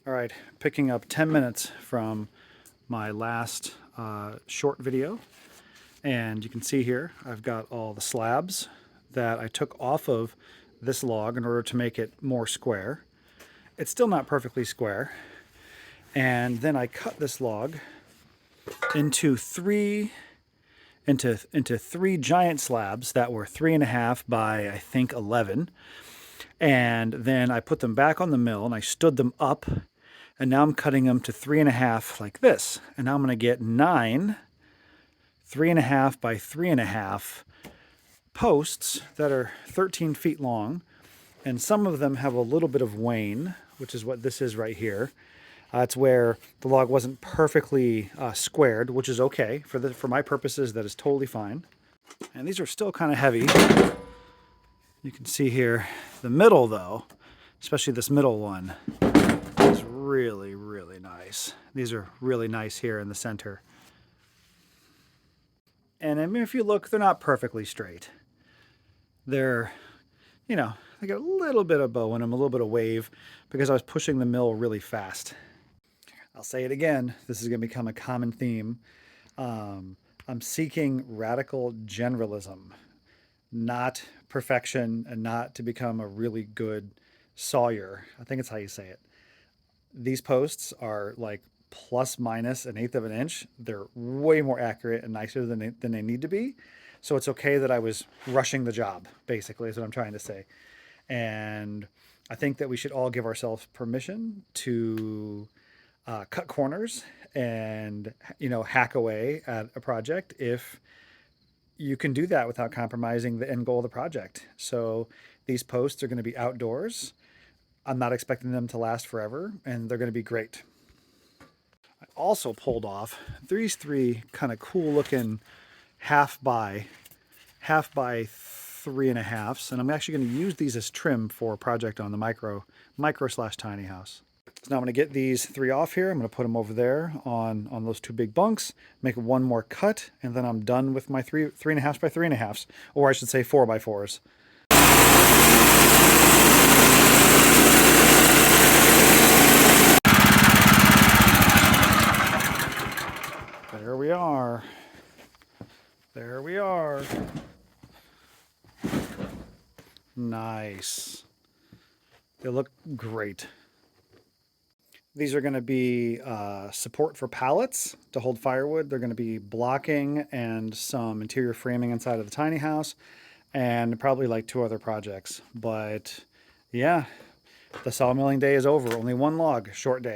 All right, picking up 10 minutes from my last short video. And you can see here, I've got all the slabs that I took off of this log in order to make it more square. It's still not perfectly square. And then I cut this log into three giant slabs that were 3.5 by, I think, 11. And then I put them back on the mill and I stood them up. And now I'm cutting them to 3.5 like this. And now I'm going to get 9 3.5 by 3.5 posts that are 13 feet long. And some of them have a little bit of wane, which is what this is right here. It's where the log wasn't perfectly squared, which is okay. For my purposes, that is totally fine. And these are still kind of heavy. You can see here, the middle though, especially this middle one, is really, really nice. These are really nice here in the center. And I mean, if you look, they're not perfectly straight. They're, they got a little bit of bow in them, a little bit of wave, because I was pushing the mill really fast. I'll say it again, this is going to become a common theme. I'm seeking radical generalism, not perfection, and not to become a really good sawyer. I think it's how you say it. These posts are like plus minus 1/8 of an inch. They're way more accurate and nicer than they need to be. So it's okay that I was rushing the job, basically, is what I'm trying to say. And I think that we should all give ourselves permission to cut corners and, hack away at a project if you can do that without compromising the end goal of the project. So these posts are going to be outdoors. I'm not expecting them to last forever, and they're going to be great. I also pulled off these 3 kind of cool looking half by 3.5s, and I'm actually going to use these as trim for a project on the micro/tiny house. So now I'm going to get these 3 off here. I'm going to put them over there on those 2 big bunks, make one more cut, and then I'm done with my 3.5 by 3.5s, or I should say 4x4's. There we are. There we are. Nice. They look great. These are going to be support for pallets to hold firewood. They're going to be blocking and some interior framing inside of the tiny house, and probably like 2 other projects. But yeah, the sawmilling day is over. Only 1 log, short day.